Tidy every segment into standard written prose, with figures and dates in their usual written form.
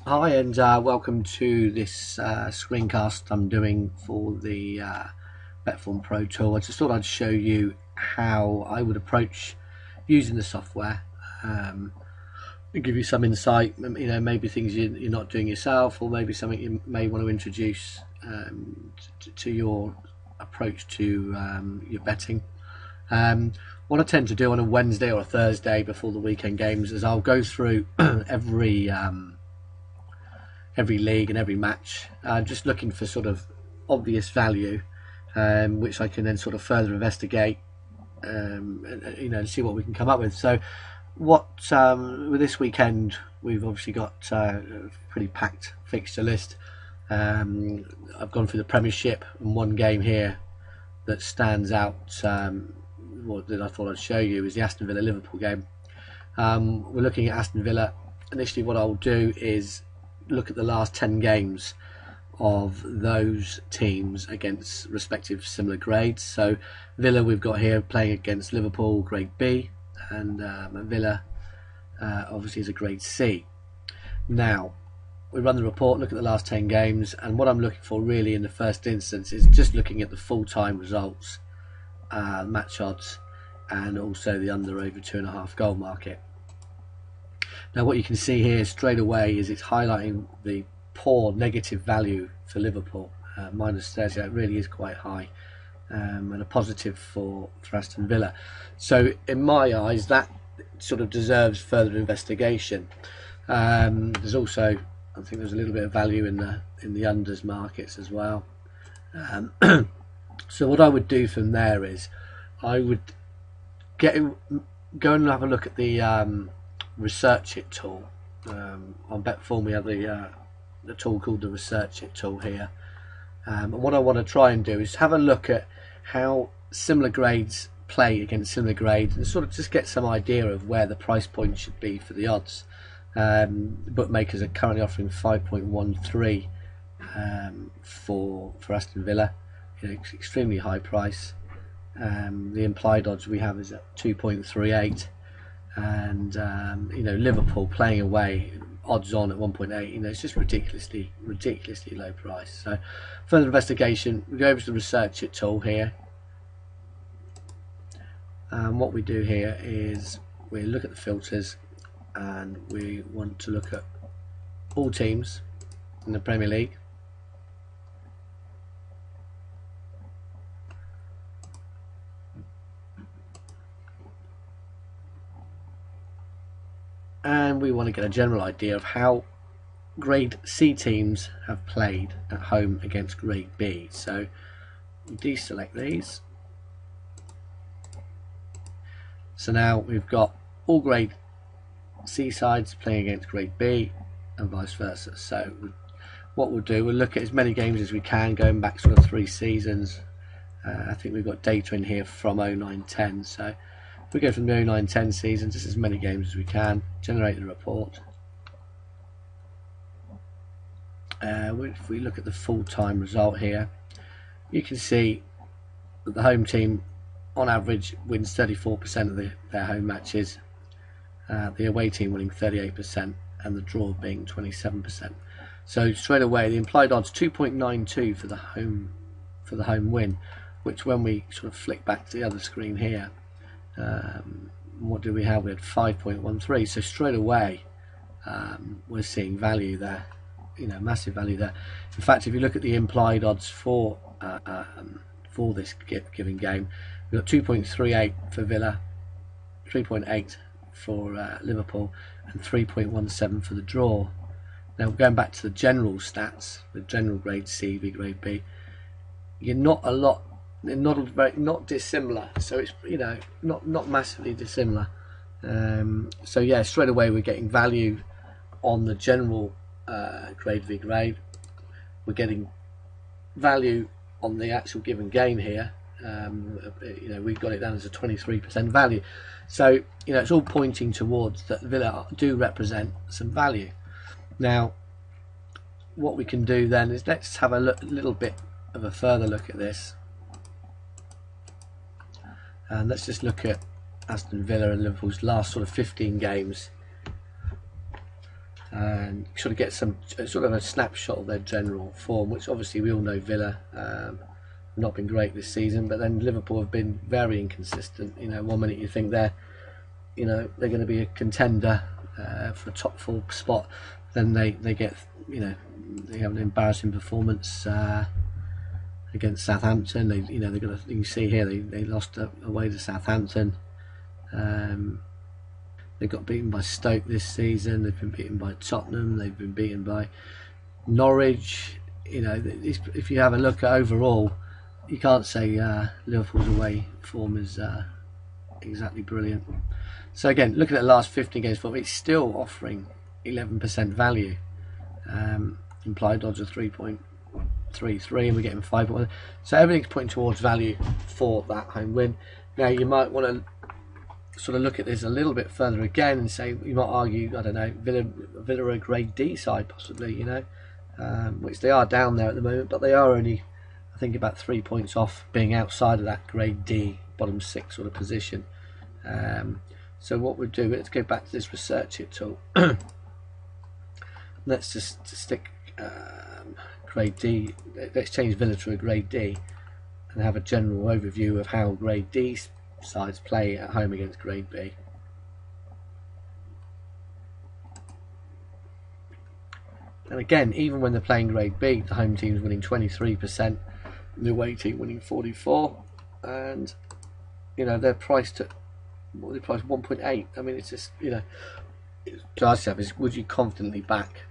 Hi and welcome to this screencast I'm doing for the Betform Pro tool. I just thought I'd show you how I would approach using the software and give you some insight, maybe things you're not doing yourself, or maybe something you may want to introduce to your approach to your betting. What I tend to do on a Wednesday or a Thursday before the weekend games is I'll go through every league and every match, just looking for sort of obvious value, which I can then sort of further investigate, and see what we can come up with. So, with this weekend, we've obviously got a pretty packed fixture list. I've gone through the Premiership, and one game here that stands out. What that I thought I'd show you is the Aston Villa Liverpool game. We're looking at Aston Villa. Initially, what I'll do is look at the last 10 games of those teams against respective similar grades. So Villa, we've got here playing against Liverpool, grade B, and Villa obviously is a grade C. Now we run the report, look at the last 10 games, and what I'm looking for really in the first instance is just looking at the full-time results, match odds, and also the under/over 2.5 goal market. Now what you can see here straight away is it's highlighting the poor negative value for Liverpool, -30. That really is quite high, and a positive for Aston Villa. So in my eyes, that sort of deserves further investigation. There's also, I think there's a little bit of value in the unders markets as well. So what I would do from there is I would go and have a look at the Research It tool. On Betform we have the tool called the Research It tool here, and what I want to try and do is have a look at how similar grades play against similar grades and sort of just get some idea of where the price point should be for the odds. Bookmakers are currently offering 5.13 for Aston Villa, extremely high price. The implied odds we have is at 2.38. And Liverpool playing away, odds on at 1.8. It's just ridiculously low price. So further investigation, we go over to the Research It tool here, and what we do here is we look at the filters, and we want to look at all teams in the Premier League. And we want to get a general idea of how grade C teams have played at home against grade B. So we deselect these. So now we've got all grade C sides playing against grade B and vice versa. So what we'll do, we'll look at as many games as we can going back sort of 3 seasons. I think we've got data in here from 09-10. So if we go from the 09-10 season, just as many games as we can, generate the report. If we look at the full-time result here, you can see that the home team on average wins 34% of their home matches, the away team winning 38%, and the draw being 27%. So straight away the implied odds 2.92 for the home win, which when we sort of flick back to the other screen here, what do we have? We had 5.13. So straight away we're seeing value there, massive value there. In fact, if you look at the implied odds for this given game, we've got 2.38 for Villa, 3.8 for Liverpool, and 3.17 for the draw. Now going back to the general stats, the general grade C v grade B, you're not a lot. They're not dissimilar, so it's not massively dissimilar. So yeah, straight away we're getting value on the general grade v grade. We're getting value on the actual given game here. We've got it down as a 23% value. So it's all pointing towards that Villa do represent some value. Now, what we can do then is let's have a little bit of a further look at this. And let's just look at Aston Villa and Liverpool's last sort of 15 games and sort of get some sort of a snapshot of their general form, which obviously we all know Villa not been great this season, but then Liverpool have been very inconsistent. You know, one minute you think they're going to be a contender for a top 4 spot, then they get, they have an embarrassing performance against Southampton. You see here they lost away to Southampton. They got beaten by Stoke this season. They've been beaten by Tottenham. They've been beaten by Norwich. If you have a look at overall, you can't say Liverpool's away form is exactly brilliant. So again, looking at the last 15 games form, it's still offering 11% value. Implied odds are 3.33, and we're getting 5.1. So everything's pointing towards value for that home win. Now you might want to sort of look at this a little bit further again and say, you might argue, I don't know, Villa are a grade D side possibly, which they are down there at the moment, but they are only, I think, about 3 points off being outside of that grade D bottom 6 sort of position. So what we'll do, let's go back to this research it tool. Let's just stick grade D. Let's change Villa to a grade D and have a general overview of how grade D sides play at home against grade B. And again, even when they're playing grade B, the home team's winning 23%, the away team winning 44%, and they're priced at 1.8. I mean, it's just, to ask yourself is, would you confidently back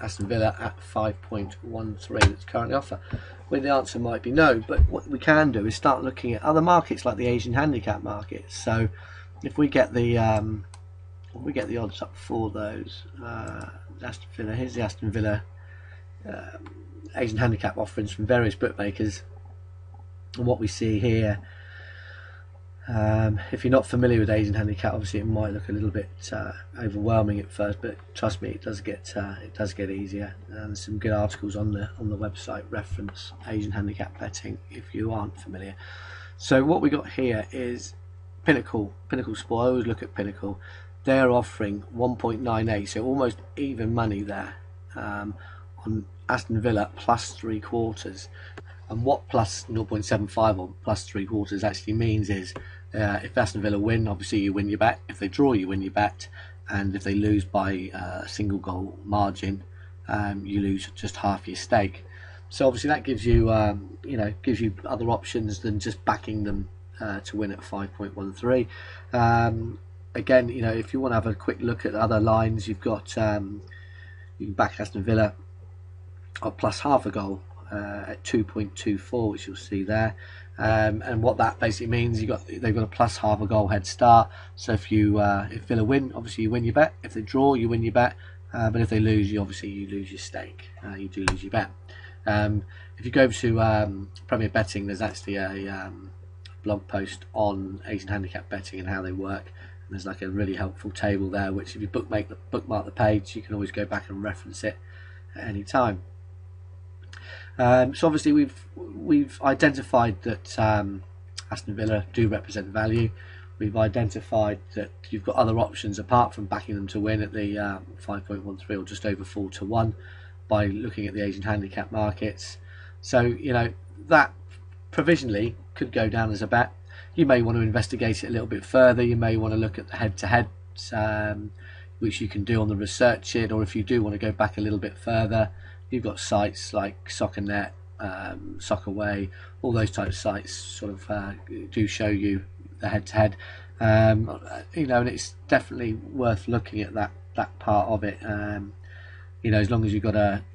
Aston Villa at 5.13 that's currently offer? Well, the answer might be no, but what we can do is start looking at other markets like the Asian handicap markets. So if we get the odds up for those, Aston Villa, here's the Aston Villa Asian handicap offerings from various bookmakers, and what we see here, if you're not familiar with Asian handicap, obviously it might look a little bit overwhelming at first, but trust me, it does get easier. And there's some good articles on the website reference Asian handicap betting if you aren't familiar. So what we got here is Pinnacle Sport. I always look at Pinnacle. They're offering 1.98, so almost even money there on Aston Villa plus 3/4. And what plus 0.75 or plus 3/4 actually means is, if Aston Villa win, obviously you win your bet. If they draw, you win your bet. And if they lose by a single goal margin, you lose just half your stake. So obviously that gives you, gives you other options than just backing them to win at 5.13. Again, if you want to have a quick look at other lines, you've got you can back Aston Villa or plus half a goal at 2.24, which you'll see there. And what that basically means, they've got a plus half a goal head start. So if Villa win, obviously you win your bet. If they draw, you win your bet. But if they lose, you lose your stake. You do lose your bet. If you go to Premier Betting, there's actually a blog post on Asian handicap betting and how they work. And there's like a really helpful table there, which if you bookmark the page, you can always go back and reference it at any time. So obviously we've identified that Aston Villa do represent value. We've identified that you've got other options apart from backing them to win at the 5.13 or just over 4-1 by looking at the Asian handicap markets. So that provisionally could go down as a bet. You may want to investigate it a little bit further. You may want to look at the head-to-heads, which you can do on the research sheet, or if you do want to go back a little bit further, you've got sites like SoccerNet, Soccerway, all those types of sites sort of do show you the head-to-head, and it's definitely worth looking at that part of it. As long as you've got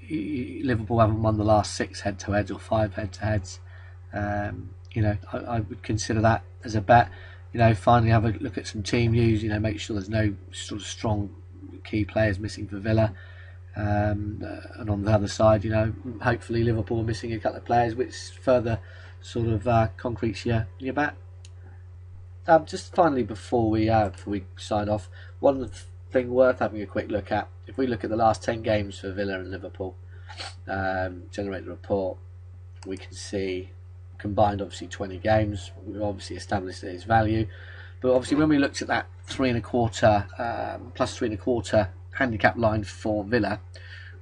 Liverpool haven't won the last 6 head-to-heads or 5 head-to-heads, I would consider that as a bet. Finally have a look at some team news. Make sure there's no sort of strong key players missing for Villa. And on the other side, hopefully Liverpool are missing a couple of players, which further sort of concretes your bet. Just finally, before we sign off, one thing worth having a quick look at. If we look at the last 10 games for Villa and Liverpool, generate the report, we can see combined obviously 20 games. We've obviously established its value, but obviously when we looked at that 3.25 plus 3.25 handicap line for Villa,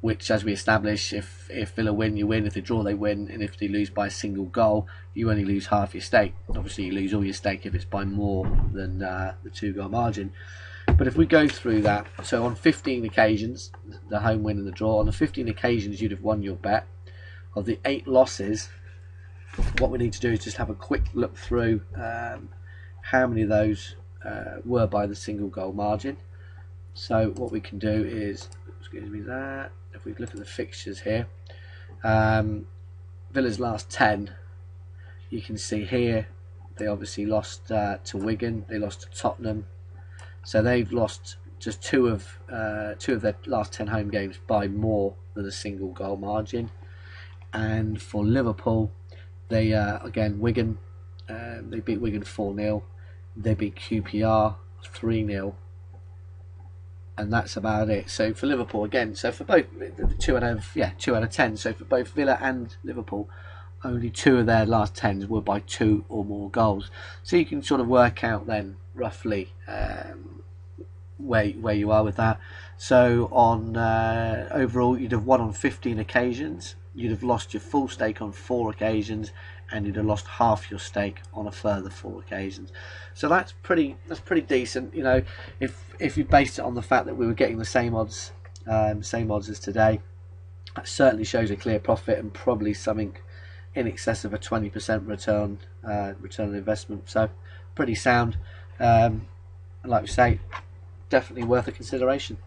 which, as we establish, if Villa win, you win. If they draw, they win. And if they lose by a single goal, you only lose half your stake. Obviously, you lose all your stake if it's by more than the 2-goal margin. But if we go through that, so on 15 occasions, the home win and the draw, on the 15 occasions you'd have won your bet. Of the 8 losses, what we need to do is just have a quick look through how many of those were by the single goal margin. So what we can do is, excuse me, that if we look at the fixtures here, Villa's last 10, you can see here they obviously lost to Wigan, they lost to Tottenham, so they've lost just two of their last 10 home games by more than a single goal margin. And for Liverpool, they again, Wigan, they beat Wigan 4-0, they beat QPR 3-0, and that's about it. So for Liverpool again, so for both 2 out of 10. So for both Villa and Liverpool, only 2 of their last 10s were by 2 or more goals. So you can sort of work out then roughly where you are with that. So on overall, you'd have won on 15 occasions. You'd have lost your full stake on 4 occasions, and you'd have lost half your stake on a further 4 occasions. So that's pretty decent. You know, if you based it on the fact that we were getting the same odds as today, that certainly shows a clear profit and probably something in excess of a 20% return on investment. So pretty sound, and like we say, definitely worth a consideration.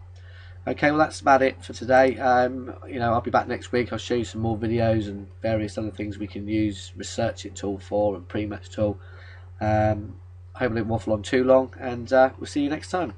Okay, well that's about it for today. You know, I'll be back next week. I'll show you some more videos and various other things we can use Research It tool for and Pre-Match tool. I hope I didn't waffle on too long, and we'll see you next time.